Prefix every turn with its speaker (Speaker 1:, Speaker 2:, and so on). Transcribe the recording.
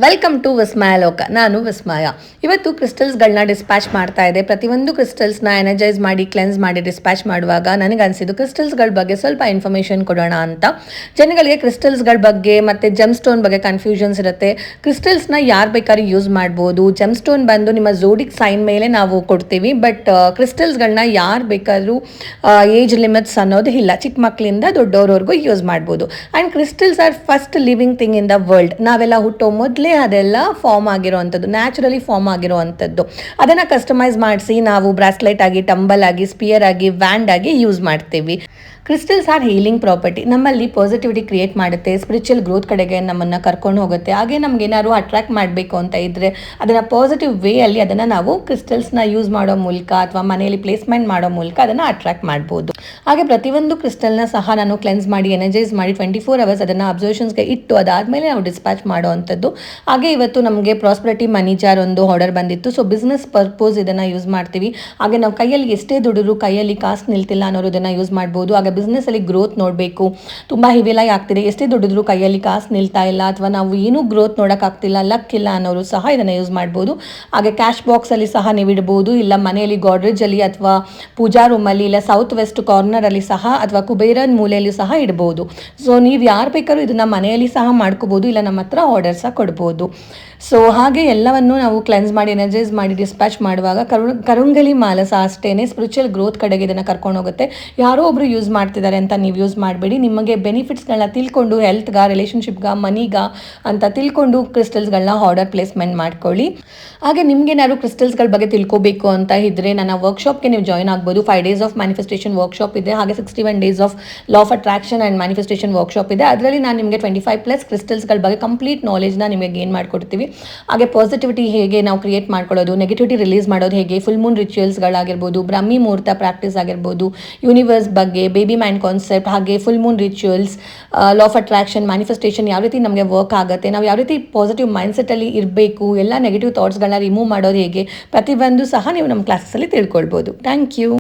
Speaker 1: Welcome to ವಿಸ್ಮಯ ಲೋಕ. ನಾನು ವಿಸ್ಮಯ. ಇವತ್ತು ಕ್ರಿಸ್ಟಲ್ಸ್ಗಳನ್ನ ಡಿಸ್ಪ್ಯಾಚ್ ಮಾಡ್ತಾ ಇದೆ. ಪ್ರತಿಯೊಂದು ಕ್ರಿಸ್ಟಲ್ಸ್ನ ಎನರ್ಜೈಸ್ ಮಾಡಿ ಕ್ಲೆನ್ಸ್ ಮಾಡಿ ಡಿಸ್ಪ್ಯಾಚ್ ಮಾಡುವಾಗ ನನಗನ್ಸಿದ್ದು ಕ್ರಿಸ್ಟಲ್ಸ್ಗಳ ಬಗ್ಗೆ ಸ್ವಲ್ಪ ಇನ್ಫಾರ್ಮೇಷನ್ ಕೊಡೋಣ ಅಂತ. ಜನಗಳಿಗೆ ಕ್ರಿಸ್ಟಲ್ಸ್ಗಳ ಬಗ್ಗೆ ಮತ್ತು ಜೆಮ್ ಸ್ಟೋನ್ ಬಗ್ಗೆ ಕನ್ಫ್ಯೂಷನ್ಸ್ ಇರುತ್ತೆ. ಕ್ರಿಸ್ಟಲ್ಸ್ನ ಯಾರು ಬೇಕಾದ್ರೂ ಯೂಸ್ ಮಾಡ್ಬೋದು. ಜೆಮ್ ಸ್ಟೋನ್ ಬಂದು ನಿಮ್ಮ ಝೋಡಿಕ್ ಸೈನ್ ಮೇಲೆ ನಾವು ಕೊಡ್ತೀವಿ. ಬಟ್ ಕ್ರಿಸ್ಟಲ್ಸ್ಗಳನ್ನ ಯಾರು ಬೇಕಾದ್ರೂ ಏಜ್ ಲಿಮಿಟ್ಸ್ ಅನ್ನೋದು ಇಲ್ಲ. ಚಿಕ್ಕ ಮಕ್ಕಳಿಂದ ದೊಡ್ಡವ್ರವರೆಗೂ ಯೂಸ್ ಮಾಡ್ಬೋದು. And crystals are first living thing in the world. ನಾವೆಲ್ಲ ಹುಟ್ಟೋ ಮೊದಲೇ ಅದೆಲ್ಲ ಫಾರ್ಮ್ ಆಗಿರೋವಂಥದ್ದು, ನ್ಯಾಚುರಲಿ ಫಾರ್ಮ್ ಆಗಿರೋವಂಥದ್ದು. ಅದನ್ನು ಕಸ್ಟಮೈಸ್ ಮಾಡಿಸಿ ನಾವು ಬ್ರಾಸ್ಲೆಟ್ ಆಗಿ, ಟಂಬಲ್ ಆಗಿ, ಸ್ಪಿಯರ್ ಆಗಿ, ವ್ಯಾಂಡ್ ಆಗಿ ಯೂಸ್ ಮಾಡ್ತೀವಿ. Crystals are healing property. ನಮ್ಮಲ್ಲಿ ಪಾಸಿಟಿವಿಟಿ ಕ್ರಿಯೇಟ್ ಮಾಡುತ್ತೆ, ಸ್ಪಿರಿಚುವಲ್ ಗ್ರೋತ್ ಕಡೆಗೆ ನಮ್ಮನ್ನು ಕರ್ಕೊಂಡು ಹೋಗುತ್ತೆ. ಹಾಗೆ ನಮ್ಗೆ ಏನಾದ್ರು ಅಟ್ರಾಕ್ಟ್ ಮಾಡಬೇಕು ಅಂತ ಇದ್ದರೆ ಅದನ್ನು ಪಾಸಿಟಿವ್ ವೇಯಲ್ಲಿ ಅದನ್ನು ನಾವು ಕ್ರಿಸ್ಟಲ್ಸ್ನ ಯೂಸ್ ಮಾಡೋ ಮೂಲಕ ಅಥವಾ ಮನೆಯಲ್ಲಿ ಪ್ಲೇಸ್ಮೆಂಟ್ ಮಾಡೋ ಮೂಲಕ ಅದನ್ನು ಅಟ್ರಾಕ್ಟ್ ಮಾಡ್ಬೋದು. ಹಾಗೆ ಪ್ರತಿಯೊಂದು ಕ್ರಿಸ್ಟಲ್ನ ಸಹ ನಾನು ಕ್ಲೆನ್ಸ್ ಮಾಡಿ ಎನರ್ಜೈಸ್ ಮಾಡಿ 24 hours ಅದನ್ನು ಅಬ್ಸರ್ವೇಷನ್ಸ್ಗೆ ಇಟ್ಟು ಅದಾದಮೇಲೆ ನಾವು ಡಿಸ್ಪ್ಯಾಚ್ ಮಾಡೋ ಅಂಥದ್ದು. ಹಾಗೆ ಇವತ್ತು ನಮಗೆ ಪ್ರಾಸ್ಪರಿಟಿ ಮನಿ ಜಾರ್ ಒಂದು ಆರ್ಡರ್ ಬಂದಿತ್ತು. ಸೊ ಬಿಸ್ನೆಸ್ ಪರ್ಪೋಸ್ ಇದನ್ನು ಯೂಸ್ ಮಾಡ್ತೀವಿ. ಹಾಗೆ ನಾವು ಕೈಯಲ್ಲಿ ಎಷ್ಟೇ ದುಡಿದ್ರು ಕೈಯಲ್ಲಿ ಕಾಸು ನಿಲ್ತಿಲ್ಲ ಅನ್ನೋರು ಇದನ್ನು ಯೂಸ್ ಮಾಡ್ಬೋದು. ಹಾಗೆ ಬಿಸ್ನೆಸ್ಸಲ್ಲಿ ಗ್ರೋತ್ ನೋಡಬೇಕು, ತುಂಬ ಹೆವಿಲಾಗಿ ಆಗ್ತಿದೆ, ಎಷ್ಟೇ ದುಡಿದ್ರು ಕೈಯಲ್ಲಿ ಕಾಸು ನಿಲ್ತಾ ಇಲ್ಲ, ಅಥವಾ ನಾವು ಏನೂ ಗ್ರೋತ್ ನೋಡೋಕ್ಕಾಗ್ತಿಲ್ಲ, ಲಕ್ ಇಲ್ಲ ಅನ್ನೋರು ಸಹ ಇದನ್ನು ಯೂಸ್ ಮಾಡ್ಬೋದು. ಹಾಗೆ ಕ್ಯಾಶ್ ಬಾಕ್ಸಲ್ಲಿ ಸಹ ನೀವು ಇಡ್ಬೋದು, ಇಲ್ಲ ಮನೆಯಲ್ಲಿ ಗಾಡ್ರೇಜಲ್ಲಿ ಅಥವಾ ಪೂಜಾ ರೂಮಲ್ಲಿ, ಇಲ್ಲ ಸೌತ್ ವೆಸ್ಟ್ ಕಾರ್ನರಲ್ಲಿ ಸಹ ಅಥವಾ ಕುಬೇರನ್ ಮೂಲೆಯಲ್ಲಿ ಸಹ ಇಡ್ಬೋದು. ಸೊ ನೀವು ಯಾರು ಬೇಕಾದ್ರೂ ಇದನ್ನು ಮನೆಯಲ್ಲಿ ಸಹ ಮಾಡ್ಕೋಬೋದು, ಇಲ್ಲ ನಮ್ಮ ಹತ್ರ ಆರ್ಡರ್ ಸಹ ಕೊಡ್ಬೋದು. ಸೊ ಹಾಗೆ ಎಲ್ಲವನ್ನು ನಾವು ಕ್ಲೆನ್ಸ್ ಮಾಡಿ ಎನರ್ಜೈಸ್ ಮಾಡಿ ಡಿಸ್ಪ್ಯಾಚ್ ಮಾಡುವಾಗ ಕರುಂಗಲಿ ಮಾಲ ಸಹ ಅಷ್ಟೇ ಸ್ಪಿರಿಚುವಲ್ ಗ್ರೋತ್ ಕಡೆಗೆ ಇದನ್ನು ಕರ್ಕೊಂಡು ಹೋಗುತ್ತೆ. ಯಾರೋ ಒಬ್ಬರು ಯೂಸ್ ಮಾಡ್ತಿದ್ದಾರೆ ಅಂತ ನೀವು ಯೂಸ್ ಮಾಡಬೇಡಿ. ನಿಮಗೆ ಬೆನಿಫಿಟ್ಸ್ಗಳನ್ನ ತಿಳ್ಕೊಂಡು ಹೆಲ್ತ್ಗೆ, ರಿಲೇಷನ್ಶಿಪ್ಗೆ, ಮನಿಗೆ ಅಂತ ತಿಳ್ಕೊಂಡು ಕ್ರಿಸ್ಟಲ್ಸ್ಗಳನ್ನ ಆರ್ಡರ್ ಪ್ಲೇಸ್ಮೆಂಟ್ ಮಾಡ್ಕೊಳ್ಳಿ. ಹಾಗೆ ನಿಮ್ಗೇನಾದ್ರು ಕ್ರಿಸ್ಟಲ್ಸ್ಗಳ ಬಗ್ಗೆ ತಿಳ್ಕೋಬೇಕು ಅಂತ ಇದ್ದರೆ ನನ್ನ ವರ್ಕ್ಶಾಪ್ಗೆ ನೀವು ಜಾಯ್ನ್ ಆಗ್ಬೋದು. 5 days ಆಫ್ ಮ್ಯಾನಿಫೆಸ್ಟೇಷನ್ ವರ್ಕ್ಶಾಪ್ ಇದೆ. ಹಾಗೆ 61 days of law of attraction and manifestation workshop ಇದೆ. ಅದರಲ್ಲಿ ನಾನು ನಿಮಗೆ 25+ ಕ್ರಿಸ್ಟಲ್ಸ್ಗಳ ಬಗ್ಗೆ ಕಂಪ್ಲೀಟ್ ನಾಲೆಜ್ನ ನಿಮಗೆ ಗೇನ್ ಮಾಡಿಕೊಡ್ತೀವಿ. ಹಾಗೆ ಪಾಸಿಟಿವಿಟಿ ಹೇಗೆ ನಾವು ಕ್ರಿಯೇಟ್ ಮಾಡ್ಕೊಳ್ಳೋದು, ನೆಗೆಟಿವಿಟಿ ರಿಲೀಸ್ ಮಾಡೋದು ಹೇಗೆ, ಫುಲ್ ಮೂನ್ ರಿಚುವಲ್ಸ್ಗಳಾಗಿರ್ಬೋದು, ಬ್ರಹ್ಮಿ ಮುಹೂರ್ತ ಪ್ರಾಕ್ಟೀಸ್ ಆಗಿರ್ಬೋದು, ಯೂನಿವರ್ಸ್ ಬಗ್ಗೆ, ಬೇಬಿ ಮೈಂಡ್ ಕಾನ್ಸೆಪ್ಟ್, ಹಾಗೆ full Moon rituals, law of attraction, manifestation ಯಾವ ರೀತಿ ನಮಗೆ ವರ್ಕ್ ಆಗುತ್ತೆ, ನಾವು ಯಾವ ರೀತಿ ಪಾಸಿಟಿವ್ ಮೈಂಡ್ಸೆಟ್ಟಲ್ಲಿ ಇರಬೇಕು, ಎಲ್ಲ ನೆಗೆಟಿವ್ ಥಾಟ್ಸ್ಗಳನ್ನ ರಿಮೂವ್ ಮಾಡೋದು ಹೇಗೆ, ಪ್ರತಿಯೊಂದು ಸಹ ನೀವು ನಮ್ಮ ಕ್ಲಾಸಸ್ಸಲ್ಲಿ ತಿಳ್ಕೊಳ್ಬೋದು. Thank you.